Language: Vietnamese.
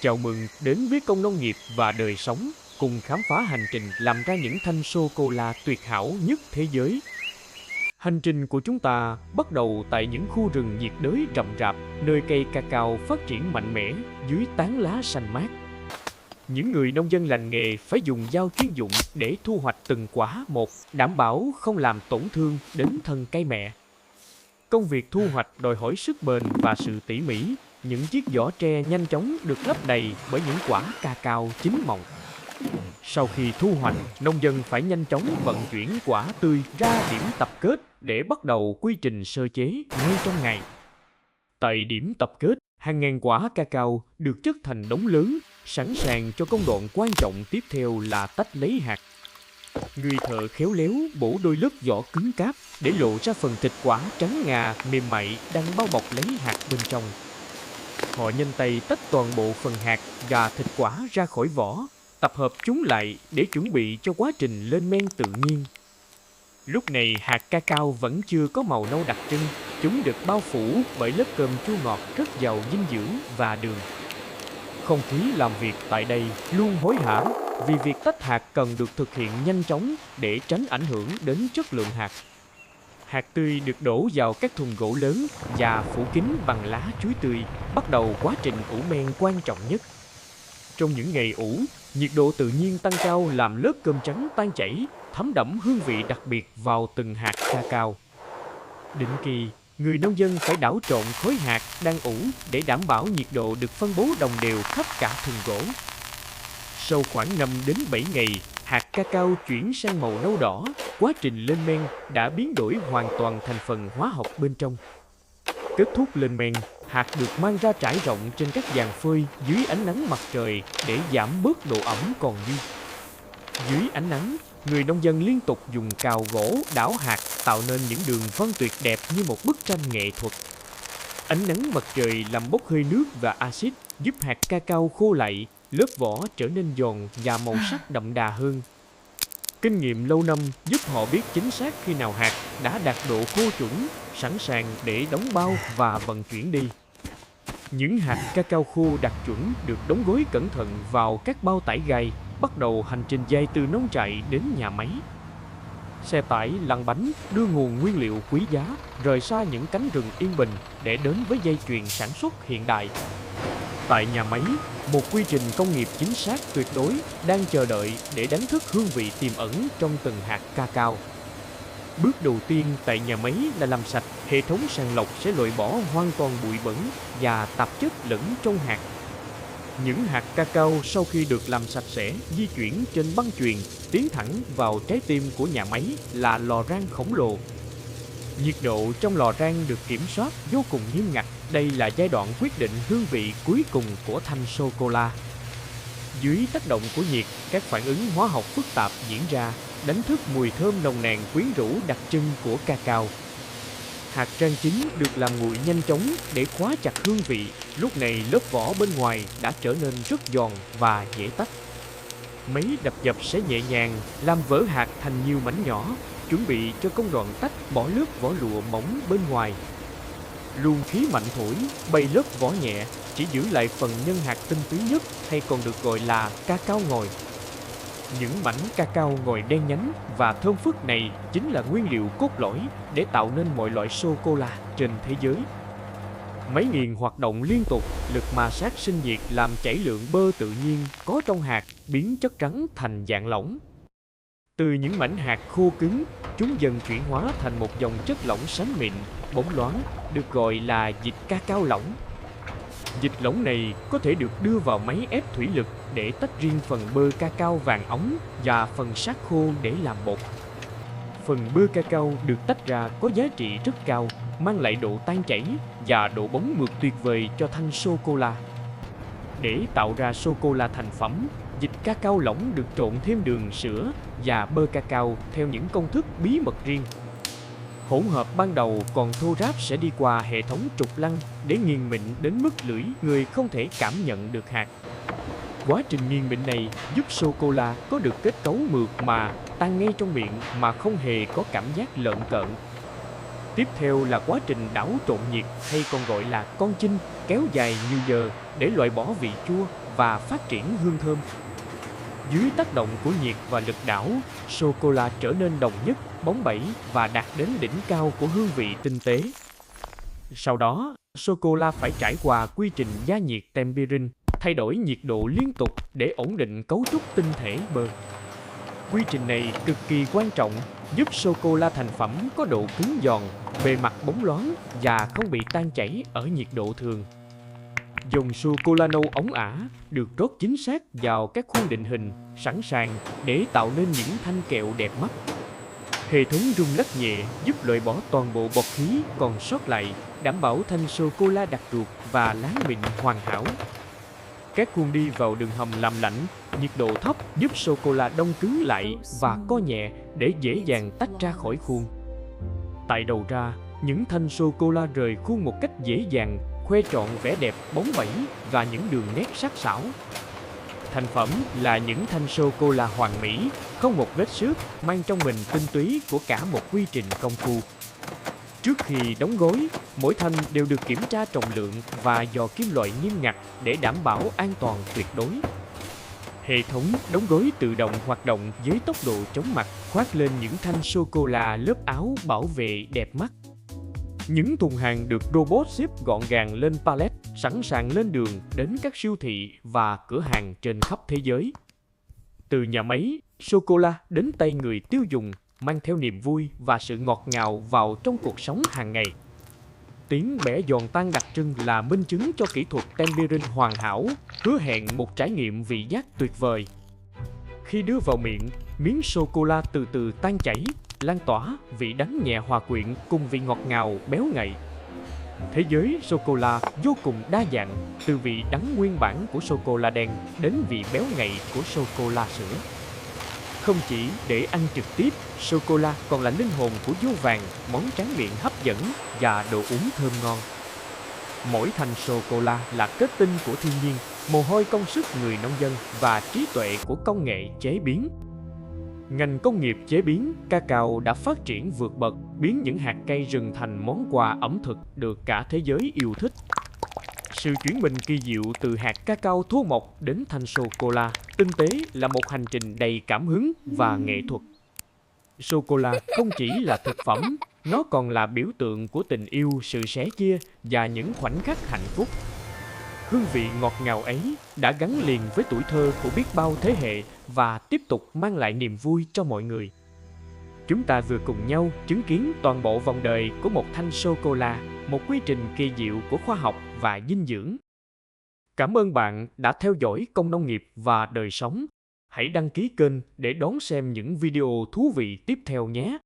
Chào mừng đến với Công Nông nghiệp và Đời sống, cùng khám phá hành trình làm ra những thanh sô-cô-la tuyệt hảo nhất thế giới. Hành trình của chúng ta bắt đầu tại những khu rừng nhiệt đới rậm rạp, nơi cây cacao phát triển mạnh mẽ dưới tán lá xanh mát. Những người nông dân lành nghề phải dùng dao chuyên dụng để thu hoạch từng quả một, đảm bảo không làm tổn thương đến thân cây mẹ. Công việc thu hoạch đòi hỏi sức bền và sự tỉ mỉ. Những chiếc giỏ tre nhanh chóng được lấp đầy bởi những quả cacao chín mọng. Sau khi thu hoạch, nông dân phải nhanh chóng vận chuyển quả tươi ra điểm tập kết để bắt đầu quy trình sơ chế ngay trong ngày. Tại điểm tập kết, hàng ngàn quả cacao được chất thành đống lớn, sẵn sàng cho công đoạn quan trọng tiếp theo là tách lấy hạt. Người thợ khéo léo bổ đôi lớp vỏ cứng cáp để lộ ra phần thịt quả trắng ngà mềm mại đang bao bọc lấy hạt bên trong. Họ nhanh tay tách toàn bộ phần hạt và thịt quả ra khỏi vỏ, tập hợp chúng lại để chuẩn bị cho quá trình lên men tự nhiên. Lúc này hạt cacao vẫn chưa có màu nâu đặc trưng, chúng được bao phủ bởi lớp cơm chua ngọt rất giàu dinh dưỡng và đường. Không khí làm việc tại đây luôn hối hả vì việc tách hạt cần được thực hiện nhanh chóng để tránh ảnh hưởng đến chất lượng hạt. Hạt tươi được đổ vào các thùng gỗ lớn và phủ kín bằng lá chuối tươi, bắt đầu quá trình ủ men quan trọng nhất. Trong những ngày ủ, nhiệt độ tự nhiên tăng cao làm lớp cơm trắng tan chảy, thấm đẫm hương vị đặc biệt vào từng hạt cacao. Định kỳ, người nông dân phải đảo trộn khối hạt đang ủ để đảm bảo nhiệt độ được phân bố đồng đều khắp cả thùng gỗ. Sau khoảng 5 đến 7 ngày, hạt cacao chuyển sang màu nâu đỏ, quá trình lên men đã biến đổi hoàn toàn thành phần hóa học bên trong. Kết thúc lên men, hạt được mang ra trải rộng trên các giàn phơi dưới ánh nắng mặt trời để giảm bớt độ ẩm còn dư. Dưới ánh nắng, người nông dân liên tục dùng cào gỗ đảo hạt tạo nên những đường vân tuyệt đẹp như một bức tranh nghệ thuật. Ánh nắng mặt trời làm bốc hơi nước và axit, giúp hạt cacao khô lại, lớp vỏ trở nên giòn và màu sắc đậm đà hơn. Kinh nghiệm lâu năm giúp họ biết chính xác khi nào hạt đã đạt độ khô chuẩn, sẵn sàng để đóng bao và vận chuyển đi. Những hạt cacao khô đạt chuẩn được đóng gói cẩn thận vào các bao tải gai, bắt đầu hành trình dài từ nông trại đến nhà máy. Xe tải lăn bánh đưa nguồn nguyên liệu quý giá rời xa những cánh rừng yên bình để đến với dây chuyền sản xuất hiện đại. Tại nhà máy, một quy trình công nghiệp chính xác tuyệt đối đang chờ đợi để đánh thức hương vị tiềm ẩn trong từng hạt cacao. Bước đầu tiên tại nhà máy là làm sạch, hệ thống sàng lọc sẽ loại bỏ hoàn toàn bụi bẩn và tạp chất lẫn trong hạt. Những hạt cacao sau khi được làm sạch sẽ di chuyển trên băng chuyền tiến thẳng vào trái tim của nhà máy là lò rang khổng lồ. Nhiệt độ trong lò rang được kiểm soát vô cùng nghiêm ngặt. Đây là giai đoạn quyết định hương vị cuối cùng của thanh sô-cô-la. Dưới tác động của nhiệt, các phản ứng hóa học phức tạp diễn ra, đánh thức mùi thơm nồng nàn quyến rũ đặc trưng của cacao. Hạt rang chín được làm nguội nhanh chóng để khóa chặt hương vị. Lúc này lớp vỏ bên ngoài đã trở nên rất giòn và dễ tách. Máy đập dập sẽ nhẹ nhàng làm vỡ hạt thành nhiều mảnh nhỏ, chuẩn bị cho công đoạn tách bỏ lớp vỏ lụa mỏng bên ngoài. Luồng khí mạnh thổi bay lớp vỏ nhẹ, chỉ giữ lại phần nhân hạt tinh túy nhất, hay còn được gọi là cacao ngòi. Những mảnh cacao ngòi đen nhánh và thơm phức này chính là nguyên liệu cốt lõi để tạo nên mọi loại sô-cô-la trên thế giới. Máy nghiền hoạt động liên tục, lực ma sát sinh nhiệt làm chảy lượng bơ tự nhiên có trong hạt biến chất trắng thành dạng lỏng. Từ những mảnh hạt khô cứng, chúng dần chuyển hóa thành một dòng chất lỏng xám mịn, bóng loáng, được gọi là dịch cacao lỏng. Dịch lỏng này có thể được đưa vào máy ép thủy lực để tách riêng phần bơ cacao vàng óng và phần xác khô để làm bột. Phần bơ cacao được tách ra có giá trị rất cao, mang lại độ tan chảy và độ bóng mượt tuyệt vời cho thanh sô-cô-la. Để tạo ra sô-cô-la thành phẩm, dịch cacao lỏng được trộn thêm đường, sữa và bơ cacao theo những công thức bí mật riêng. Hỗn hợp ban đầu còn thô ráp sẽ đi qua hệ thống trục lăn để nghiền mịn đến mức lưỡi người không thể cảm nhận được hạt. Quá trình nghiền mịn này giúp sô-cô-la có được kết cấu mượt mà, tan ngay trong miệng mà không hề có cảm giác lợn cợn. Tiếp theo là quá trình đảo trộn nhiệt, hay còn gọi là con chinh, kéo dài nhiều giờ để loại bỏ vị chua và phát triển hương thơm. Dưới tác động của nhiệt và lực đảo, sô-cô-la trở nên đồng nhất, bóng bẩy và đạt đến đỉnh cao của hương vị tinh tế. Sau đó, sô-cô-la phải trải qua quy trình gia nhiệt tempering, thay đổi nhiệt độ liên tục để ổn định cấu trúc tinh thể bơ. Quy trình này cực kỳ quan trọng, giúp sô-cô-la thành phẩm có độ cứng giòn, bề mặt bóng loáng và không bị tan chảy ở nhiệt độ thường. Dòng sô-cô-la nâu óng ả được rót chính xác vào các khuôn định hình, sẵn sàng để tạo nên những thanh kẹo đẹp mắt. Hệ thống rung lắc nhẹ giúp loại bỏ toàn bộ bọt khí còn sót lại, đảm bảo thanh sô-cô-la đặc ruột và láng mịn hoàn hảo. Các khuôn đi vào đường hầm làm lạnh, nhiệt độ thấp giúp sô-cô-la đông cứng lại và co nhẹ để dễ dàng tách ra khỏi khuôn. Tại đầu ra, những thanh sô-cô-la rời khuôn một cách dễ dàng, khoe trọn vẻ đẹp bóng bẩy và những đường nét sắc sảo. Thành phẩm là những thanh sô-cô-la hoàn mỹ, không một vết xước, mang trong mình tinh túy của cả một quy trình công phu. Trước khi đóng gói, mỗi thanh đều được kiểm tra trọng lượng và dò kim loại nghiêm ngặt để đảm bảo an toàn tuyệt đối. Hệ thống đóng gói tự động hoạt động với tốc độ chóng mặt, khoác lên những thanh sô-cô-la lớp áo bảo vệ đẹp mắt. Những thùng hàng được robot xếp gọn gàng lên pallet, sẵn sàng lên đường đến các siêu thị và cửa hàng trên khắp thế giới. Từ nhà máy, sô-cô-la đến tay người tiêu dùng, mang theo niềm vui và sự ngọt ngào vào trong cuộc sống hàng ngày. Tiếng bẻ giòn tan đặc trưng là minh chứng cho kỹ thuật tempering hoàn hảo, hứa hẹn một trải nghiệm vị giác tuyệt vời. Khi đưa vào miệng, miếng sô-cô-la từ từ tan chảy, lan tỏa vị đắng nhẹ hòa quyện cùng vị ngọt ngào béo ngậy. Thế giới sô-cô-la vô cùng đa dạng, từ vị đắng nguyên bản của sô-cô-la đen đến vị béo ngậy của sô-cô-la sữa. Không chỉ để ăn trực tiếp, sô-cô-la còn là linh hồn của dâu vàng, món tráng miệng hấp dẫn và đồ uống thơm ngon. Mỗi thanh sô-cô-la là kết tinh của thiên nhiên, mồ hôi công sức người nông dân và trí tuệ của công nghệ chế biến. Ngành công nghiệp chế biến cacao đã phát triển vượt bậc, biến những hạt cây rừng thành món quà ẩm thực được cả thế giới yêu thích. Sự chuyển mình kỳ diệu từ hạt cacao thô mộc đến thanh sô-cô-la tinh tế là một hành trình đầy cảm hứng và nghệ thuật. Sô-cô-la không chỉ là thực phẩm, nó còn là biểu tượng của tình yêu, sự sẻ chia và những khoảnh khắc hạnh phúc. Hương vị ngọt ngào ấy đã gắn liền với tuổi thơ của biết bao thế hệ và tiếp tục mang lại niềm vui cho mọi người. Chúng ta vừa cùng nhau chứng kiến toàn bộ vòng đời của một thanh sô-cô-la, một quy trình kỳ diệu của khoa học và dinh dưỡng. Cảm ơn bạn đã theo dõi Công Nông nghiệp và Đời sống. Hãy đăng ký kênh để đón xem những video thú vị tiếp theo nhé!